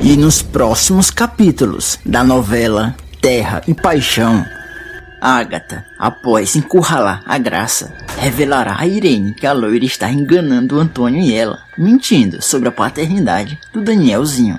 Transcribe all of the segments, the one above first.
E nos próximos capítulos da novela Terra e Paixão, Agatha, após encurralar a Graça, revelará a Irene que a loira está enganando o Antônio e ela, mentindo sobre a paternidade do Danielzinho.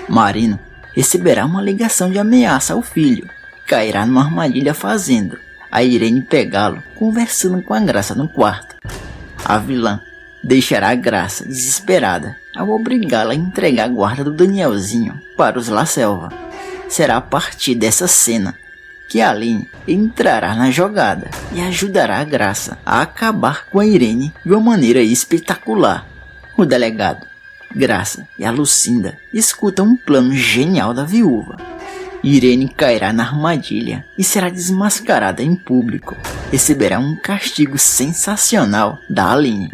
Marino receberá uma ligação de ameaça ao filho e cairá numa armadilha fazendo a Irene pegá-lo conversando com a Graça no quarto. A vilã deixará a Graça desesperada ao obrigá-la a entregar a guarda do Danielzinho para os La Selva. Será a partir dessa cena que Aline entrará na jogada e ajudará a Graça a acabar com a Irene de uma maneira espetacular. O delegado, Graça e a Lucinda escutam um plano genial da viúva. Irene cairá na armadilha e será desmascarada em público. Receberá um castigo sensacional da Aline.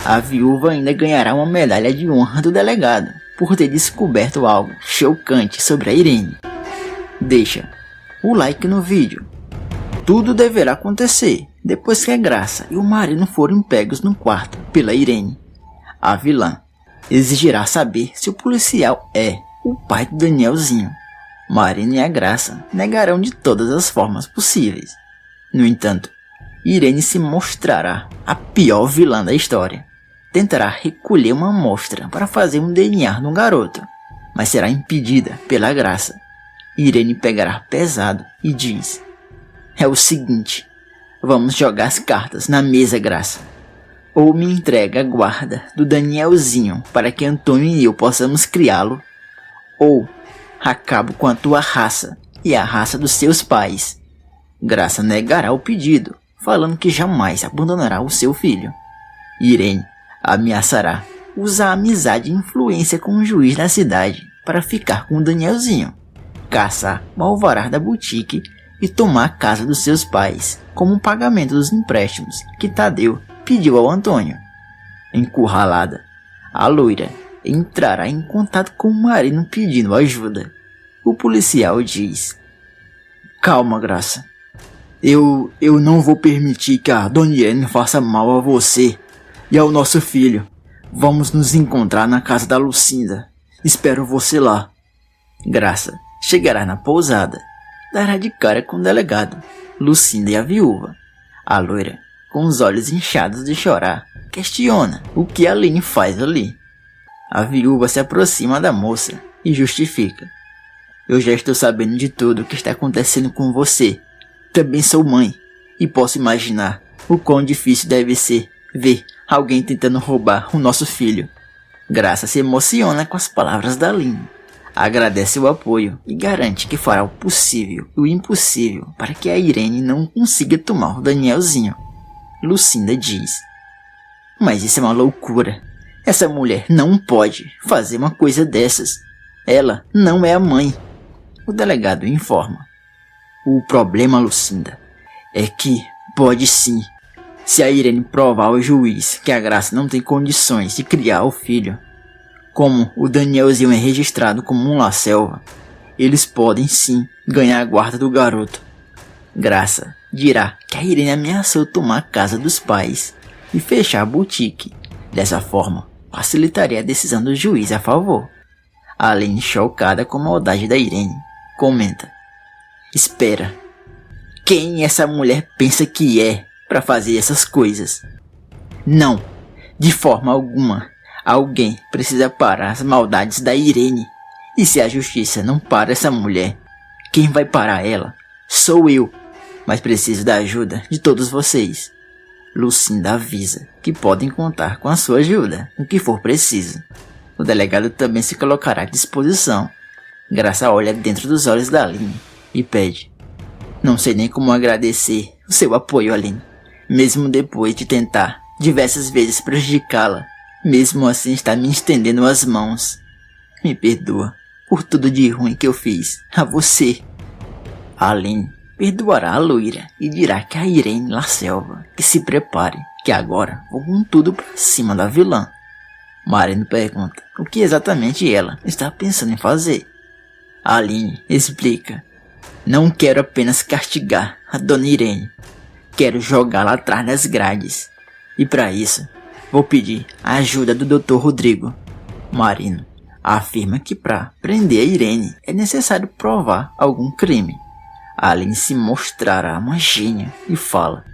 A viúva ainda ganhará uma medalha de honra do delegado por ter descoberto algo chocante sobre a Irene. Deixa o like no vídeo. Tudo deverá acontecer depois que a Graça e o Marino forem pegos no quarto pela Irene. A vilã exigirá saber se o policial é o pai do Danielzinho. Marino e a Graça negarão de todas as formas possíveis. No entanto, Irene se mostrará a pior vilã da história. Tentará recolher uma amostra para fazer um DNA no garoto, mas será impedida pela Graça. Irene pegará pesado e diz: "É o seguinte, vamos jogar as cartas na mesa, Graça. Ou me entrega a guarda do Danielzinho para que Antônio e eu possamos criá-lo, ou acabo com a tua raça e a raça dos seus pais." Graça negará o pedido, falando que jamais abandonará o seu filho. Irene ameaçará usar amizade e influência com o juiz da cidade para ficar com o Danielzinho, caçar o alvará da boutique e tomar a casa dos seus pais como pagamento dos empréstimos que Tadeu pediu ao Antônio. Encurralada, a loira entrará em contato com o Marino pedindo ajuda. O policial diz: "Calma, Graça. Eu não vou permitir que a Dona Irene faça mal a você e ao nosso filho. Vamos nos encontrar na casa da Lucinda. Espero você lá." Graça chegará na pousada. Dará de cara com o delegado, Lucinda e a viúva. A loira, com os olhos inchados de chorar, questiona o que a Aline faz ali. A viúva se aproxima da moça e justifica: "Eu já estou sabendo de tudo o que está acontecendo com você. Também sou mãe e posso imaginar o quão difícil deve ser ver alguém tentando roubar o nosso filho." Graça se emociona com as palavras da Aline. Agradece o apoio e garante que fará o possível e o impossível para que a Irene não consiga tomar o Danielzinho. Lucinda diz: "Mas isso é uma loucura. Essa mulher não pode fazer uma coisa dessas. Ela não é a mãe." O delegado informa: "O problema, Lucinda, é que pode sim. Se a Irene provar ao juiz que a Graça não tem condições de criar o filho, como o Danielzinho é registrado como um La Selva, eles podem sim ganhar a guarda do garoto." Graça dirá que a Irene ameaçou tomar a casa dos pais e fechar a boutique. Dessa forma, facilitaria a decisão do juiz a favor. Aline, chocada com a maldade da Irene, comenta: "Espera, quem essa mulher pensa que é para fazer essas coisas? Não, de forma alguma. Alguém precisa parar as maldades da Irene. E se a justiça não para essa mulher, quem vai parar ela? Sou eu. Mas preciso da ajuda de todos vocês." Lucinda avisa que podem contar com a sua ajuda no que for preciso. O delegado também se colocará à disposição. Graça olha dentro dos olhos da Aline e pede: "Não sei nem como agradecer o seu apoio, Aline. Mesmo depois de tentar diversas vezes prejudicá-la, mesmo assim está me estendendo as mãos. Me perdoa por tudo de ruim que eu fiz a você." Aline perdoará a loira e dirá que a Irene La Selva que se prepare, que agora vão com tudo pra cima da vilã. Marino pergunta o que exatamente ela está pensando em fazer. Aline explica: "Não quero apenas castigar a Dona Irene. Quero jogá-la atrás das grades. E para isso, vou pedir a ajuda do Dr. Rodrigo." Marino afirma que para prender a Irene é necessário provar algum crime. Aline se mostrará uma gênia e fala: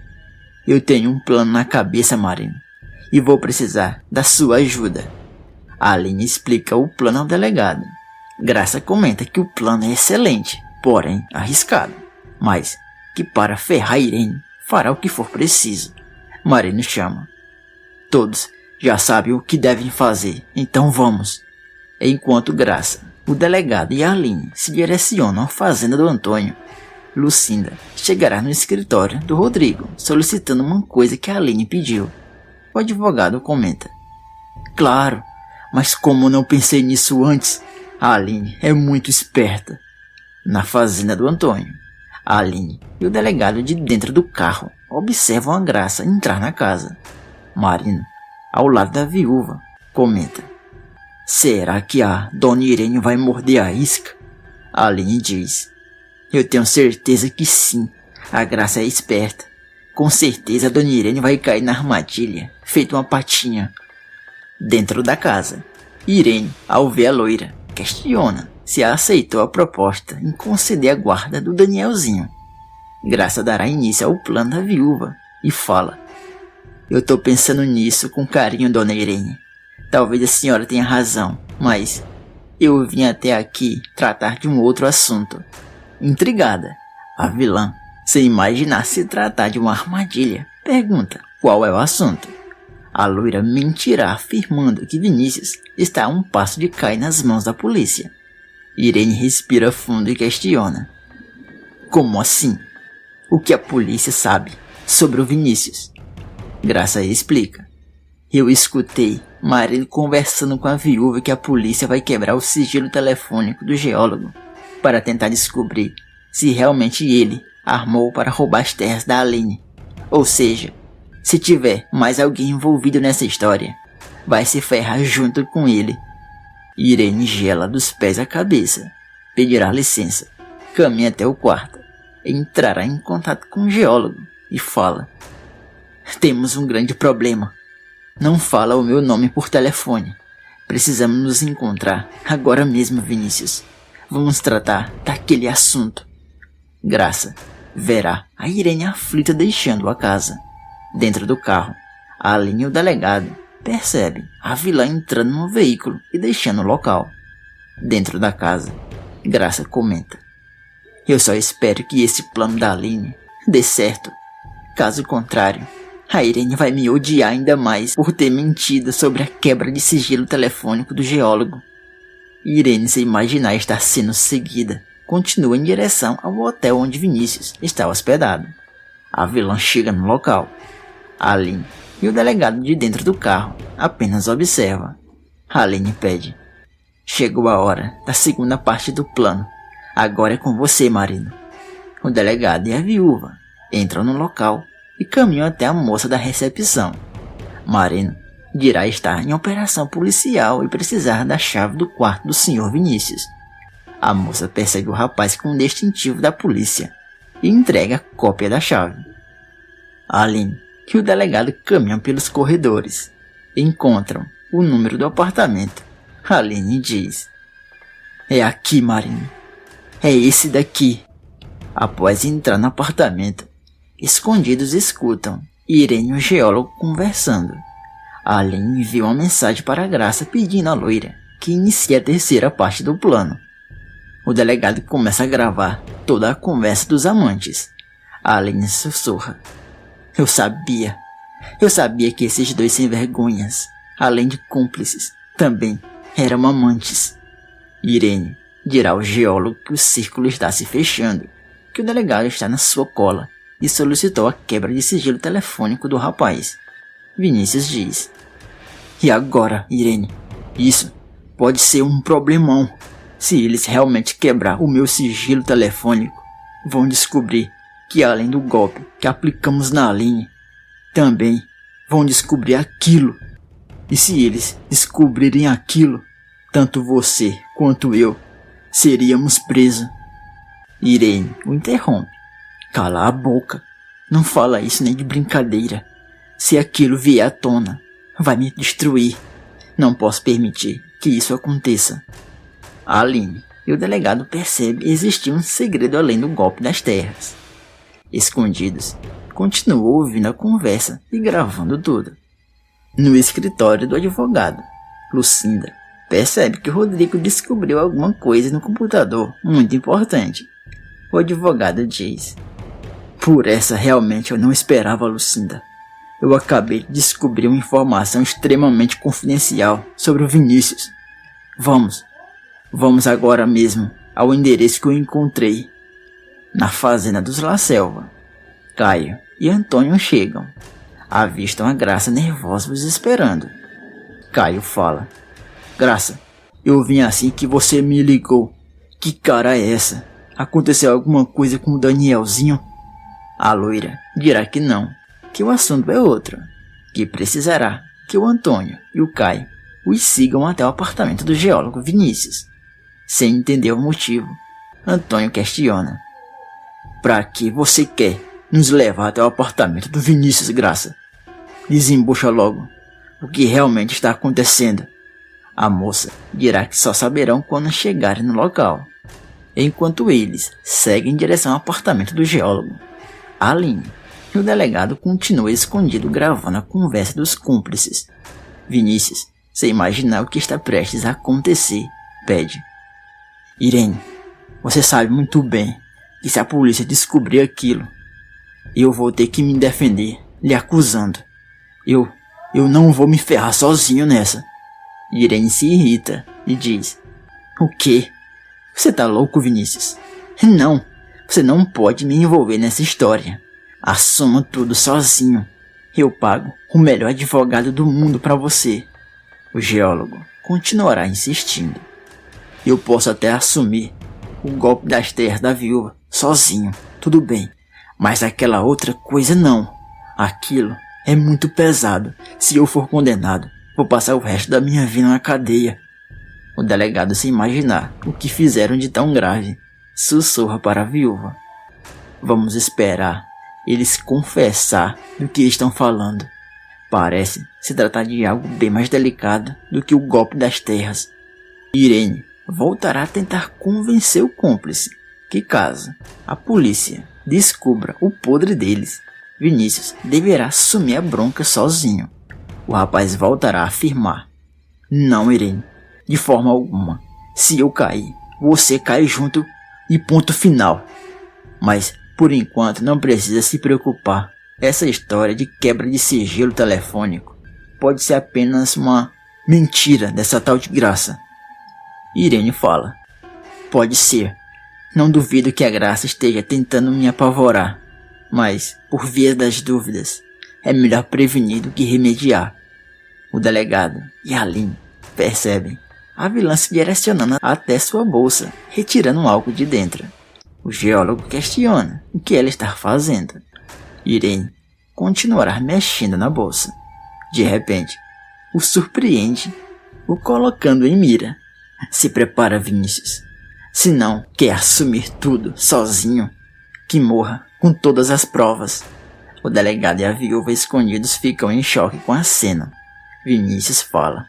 eu tenho um plano na cabeça, Marino, e vou precisar da sua ajuda. Aline explica o plano ao delegado. Graça comenta que o plano é excelente, porém arriscado, mas que para ferrar Irene fará o que for preciso. Marino chama: todos já sabem o que devem fazer, então vamos. Enquanto Graça, o delegado e Aline se direcionam à fazenda do Antônio, Lucinda chegará no escritório do Rodrigo solicitando uma coisa que a Aline pediu. O advogado comenta: claro, mas como não pensei nisso antes? A Aline é muito esperta. Na fazenda do Antônio, a Aline e o delegado de dentro do carro observam a Graça entrar na casa. Marino, ao lado da viúva, comenta: será que a dona Irene vai morder a isca? A Aline diz: eu tenho certeza que sim. A Graça é esperta. Com certeza a dona Irene vai cair na armadilha, feito uma patinha. Dentro da casa, Irene, ao ver a loira, questiona se ela aceitou a proposta em conceder a guarda do Danielzinho. Graça dará início ao plano da viúva e fala: eu tô pensando nisso com carinho, dona Irene. Talvez a senhora tenha razão, mas eu vim até aqui tratar de um outro assunto. Intrigada, a vilã, sem imaginar se tratar de uma armadilha, pergunta qual é o assunto. A loira mentirá afirmando que Vinícius está a um passo de cair nas mãos da polícia. Irene respira fundo e questiona: como assim? O que a polícia sabe sobre o Vinícius? Graça explica: eu escutei Marino conversando com a viúva que a polícia vai quebrar o sigilo telefônico do geólogo para tentar descobrir se realmente ele armou para roubar as terras da Aline. Ou seja, se tiver mais alguém envolvido nessa história, vai se ferrar junto com ele. Irene gela dos pés à cabeça, pedirá licença, caminha até o quarto, entrará em contato com o geólogo e fala: temos um grande problema. Não fala o meu nome por telefone. Precisamos nos encontrar agora mesmo, Vinícius. Vamos tratar daquele assunto. Graça verá a Irene aflita deixando a casa. Dentro do carro, a Aline e o delegado percebem a vilã entrando no veículo e deixando o local. Dentro da casa, Graça comenta: eu só espero que esse plano da Aline dê certo. Caso contrário, a Irene vai me odiar ainda mais por ter mentido sobre a quebra de sigilo telefônico do geólogo. Irene, sem imaginar estar sendo seguida, continua em direção ao hotel onde Vinícius está hospedado. A vilã chega no local. Aline e o delegado de dentro do carro apenas observa. Aline pede: chegou a hora da segunda parte do plano. Agora é com você, Marino. O delegado e a viúva entram no local e caminham até a moça da recepção. Marino dirá estar em operação policial e precisar da chave do quarto do Sr. Vinícius. A moça persegue o rapaz com o distintivo da polícia e entrega a cópia da chave. Aline e o delegado caminham pelos corredores. Encontram o número do apartamento. Aline diz: é aqui, Marino. É esse daqui. Após entrar no apartamento, escondidos escutam Irene e o geólogo conversando. Aline envia uma mensagem para a Graça pedindo à loira que inicie a terceira parte do plano. O delegado começa a gravar toda a conversa dos amantes. Aline sussurra: eu sabia que esses dois sem vergonhas, além de cúmplices, também eram amantes. Irene dirá ao geólogo que o círculo está se fechando, que o delegado está na sua cola e solicitou a quebra de sigilo telefônico do rapaz. Vinícius diz: e agora, Irene? Isso pode ser um problemão. Se eles realmente quebrar o meu sigilo telefônico, vão descobrir que além do golpe que aplicamos na Aline, também vão descobrir aquilo. E se eles descobrirem aquilo, tanto você quanto eu seríamos presos. Irene o interrompe: cala a boca. Não fala isso nem de brincadeira. Se aquilo vier à tona, vai me destruir. Não posso permitir que isso aconteça. A Aline e o delegado percebem existir um segredo além do golpe das terras. Escondidos, continuam ouvindo a conversa e gravando tudo. No escritório do advogado, Lucinda percebe que o Rodrigo descobriu alguma coisa no computador muito importante. O advogado diz: "Por essa realmente eu não esperava, Lucinda. Eu acabei de descobrir uma informação extremamente confidencial sobre o Vinícius. Vamos agora mesmo ao endereço que eu encontrei na fazenda dos La Selva." Caio e Antônio chegam. Avistam a Graça nervosa os esperando. Caio fala: "Graça, eu vim assim que você me ligou. Que cara é essa? Aconteceu alguma coisa com o Danielzinho?" A loira dirá que não, que o assunto é outro, que precisará que o Antônio e o Caio os sigam até o apartamento do geólogo Vinícius. Sem entender o motivo, Antônio questiona: "Pra que você quer nos levar até o apartamento do Vinícius, Graça? Desembucha logo o que realmente está acontecendo." A moça dirá que só saberão quando chegarem no local. Enquanto eles seguem em direção ao apartamento do geólogo, Aline e o delegado continuam escondido gravando a conversa dos cúmplices. Vinícius, sem imaginar o que está prestes a acontecer, pede: "Irene, você sabe muito bem que se a polícia descobrir aquilo, eu vou ter que me defender, lhe acusando. Eu não vou me ferrar sozinho nessa." Irene se irrita e diz: "O quê? Você tá louco, Vinícius? Não, você não pode me envolver nessa história. Assuma tudo sozinho. Eu pago o melhor advogado do mundo para você." O geólogo continuará insistindo: "Eu posso até assumir o golpe das terras da viúva sozinho, tudo bem. Mas aquela outra coisa não. Aquilo é muito pesado. Se eu for condenado, vou passar o resto da minha vida na cadeia." O delegado, sem imaginar o que fizeram de tão grave, sussurra para a viúva: "Vamos esperar eles confessar do que estão falando. Parece se tratar de algo bem mais delicado do que o golpe das terras." Irene voltará a tentar convencer o cúmplice que, caso a polícia descubra o podre deles, Vinícius deverá assumir a bronca sozinho. O rapaz voltará a afirmar: "Não, Irene, de forma alguma. Se eu cair, você cai junto e ponto final. Mas, por enquanto, não precisa se preocupar. Essa história de quebra de sigilo telefônico pode ser apenas uma mentira dessa tal de Graça." Irene fala: "Pode ser. Não duvido que a Graça esteja tentando me apavorar. Mas, por via das dúvidas, é melhor prevenir do que remediar." O delegado e a Aline percebem a vilã se direcionando até sua bolsa, retirando algo de dentro. O geólogo questiona o que ela está fazendo. Irene continuará mexendo na bolsa. De repente, o surpreende, o colocando em mira. "Se prepara, Vinícius. Se não quer assumir tudo sozinho, que morra com todas as provas." O delegado e a viúva escondidos ficam em choque com a cena. Vinícius fala: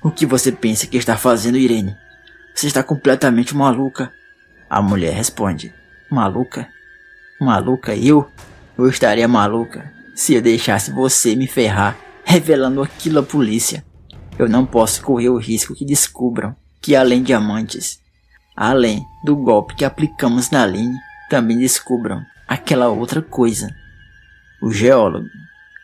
"O que você pensa que está fazendo, Irene? Você está completamente maluca." A mulher responde: "Maluca? Maluca eu? Eu estaria maluca se eu deixasse você me ferrar revelando aquilo à polícia. Eu não posso correr o risco que descubram que, além de amantes, além do golpe que aplicamos na Aline, também descubram aquela outra coisa." O geólogo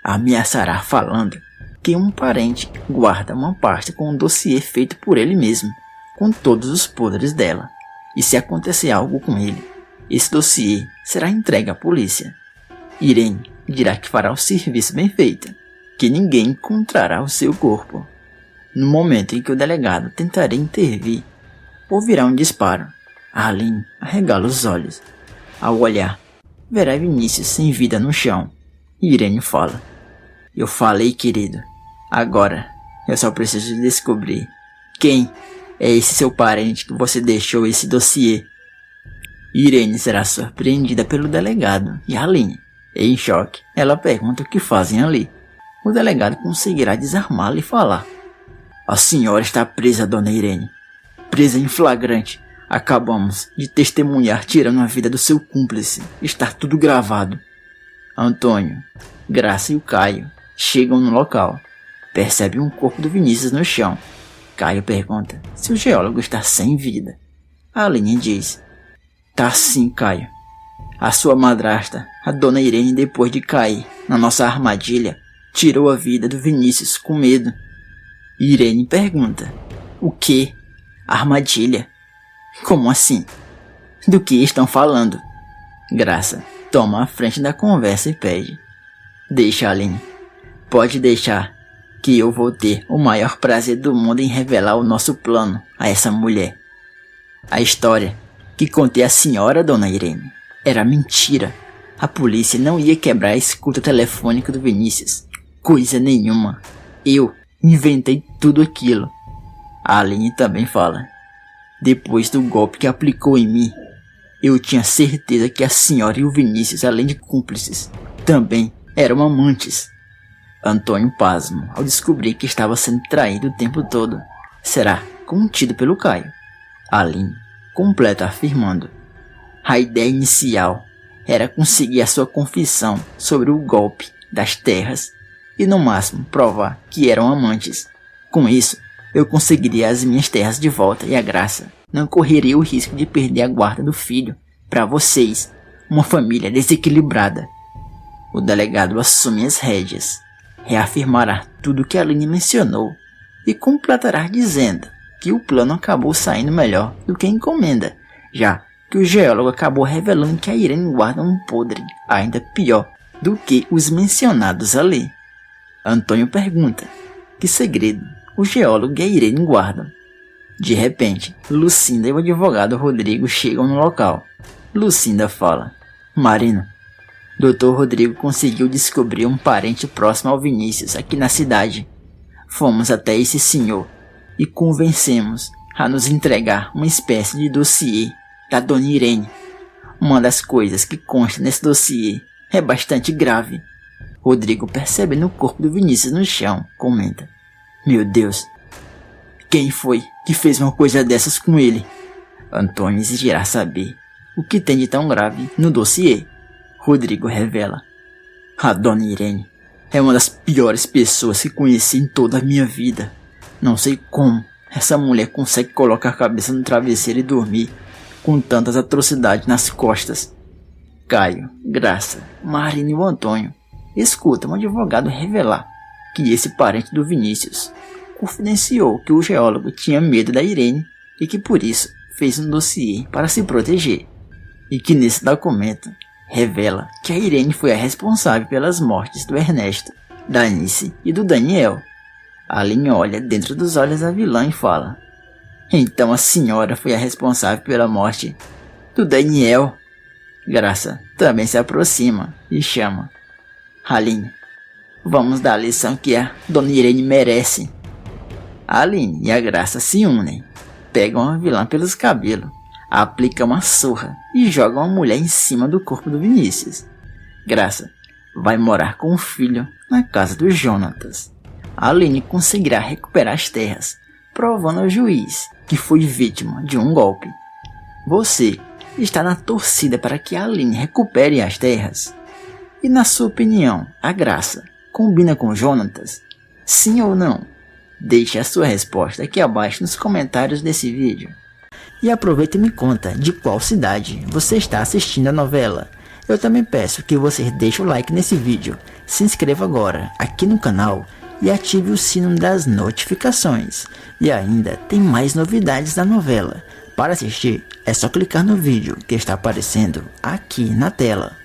ameaçará falando que um parente guarda uma pasta com um dossiê feito por ele mesmo, com todos os podres dela. E se acontecer algo com ele, esse dossiê será entregue à polícia. Irene dirá que fará o serviço bem feito, que ninguém encontrará o seu corpo. No momento em que o delegado tentará intervir, ouvirá um disparo. A Aline arregala os olhos. Ao olhar, verá Vinícius sem vida no chão. Irene fala: "Eu falei, querido. Agora eu só preciso descobrir quem é esse seu parente que você deixou esse dossiê." Irene será surpreendida pelo delegado e Aline, em choque, ela pergunta o que fazem ali. O delegado conseguirá desarmá-la e falar: A senhora está presa, dona Irene. Presa em flagrante. Acabamos de testemunhar tirando a vida do seu cúmplice. Está tudo gravado. Antônio, Graça e o Caio chegam no local. Percebem um corpo do Vinícius no chão. Caio pergunta se o geólogo está sem vida. Aline diz: Tá sim, Caio. A sua madrasta, a dona Irene, depois de cair na nossa armadilha, tirou a vida do Vinícius com medo. Irene pergunta: O quê? Armadilha? Como assim? Do que estão falando? Graça toma a frente da conversa e pede: Deixa, Aline. Pode deixar que eu vou ter o maior prazer do mundo em revelar o nosso plano a essa mulher. A história que contei à senhora, dona Irene, era mentira. A polícia não ia quebrar a escuta telefônica do Vinícius. Coisa nenhuma. Eu inventei tudo aquilo. A Aline também fala: Depois do golpe que aplicou em mim, eu tinha certeza que a senhora e o Vinícius, além de cúmplices, também eram amantes. Antônio pasmo ao descobrir que estava sendo traído o tempo todo. Será contido pelo Caio. Aline completa afirmando: A ideia inicial era conseguir a sua confissão sobre o golpe das terras e no máximo provar que eram amantes. Com isso, eu conseguiria as minhas terras de volta e a Graça não correria o risco de perder a guarda do filho para vocês, uma família desequilibrada. O delegado assume as rédeas, reafirmará tudo que Aline mencionou e completará dizendo que o plano acabou saindo melhor do que a encomenda, já que o geólogo acabou revelando que a Irene guarda um podre ainda pior do que os mencionados ali. Antônio pergunta que segredo o geólogo e a Irene guardam. De repente, Lucinda e o advogado Rodrigo chegam no local. Lucinda fala: Marino, Dr. Rodrigo conseguiu descobrir um parente próximo ao Vinícius aqui na cidade. Fomos até esse senhor e convencemos a nos entregar uma espécie de dossiê da dona Irene. Uma das coisas que consta nesse dossiê é bastante grave. Rodrigo percebe no corpo do Vinícius no chão, comenta: Meu Deus, quem foi que fez uma coisa dessas com ele? Antônio exigirá saber o que tem de tão grave no dossiê. Rodrigo revela: A dona Irene é uma das piores pessoas que conheci em toda a minha vida. Não sei como essa mulher consegue colocar a cabeça no travesseiro e dormir com tantas atrocidades nas costas. Caio, Graça, Marina e o Antônio escutam um advogado revelar que esse parente do Vinícius confidenciou que o geólogo tinha medo da Irene e que por isso fez um dossiê para se proteger. E que nesse documento revela que a Irene foi a responsável pelas mortes do Ernesto, da Anice e do Daniel. Aline olha dentro dos olhos da vilã e fala: Então a senhora foi a responsável pela morte do Daniel? Graça também se aproxima e chama: Aline, vamos dar a lição que a dona Irene merece. A Aline e a Graça se unem, pegam a vilã pelos cabelos, aplicam uma surra e jogam a mulher em cima do corpo do Vinícius. Graça vai morar com o filho na casa do Jonatas. A Aline conseguirá recuperar as terras, provando ao juiz que foi vítima de um golpe. Você está na torcida para que a Aline recupere as terras? E na sua opinião, a Graça combina com Jonatas? Sim ou não? Deixe a sua resposta aqui abaixo nos comentários desse vídeo. E aproveita e me conta de qual cidade você está assistindo a novela. Eu também peço que você deixe o like nesse vídeo, se inscreva agora aqui no canal e ative o sino das notificações. E ainda tem mais novidades da novela. Para assistir, é só clicar no vídeo que está aparecendo aqui na tela.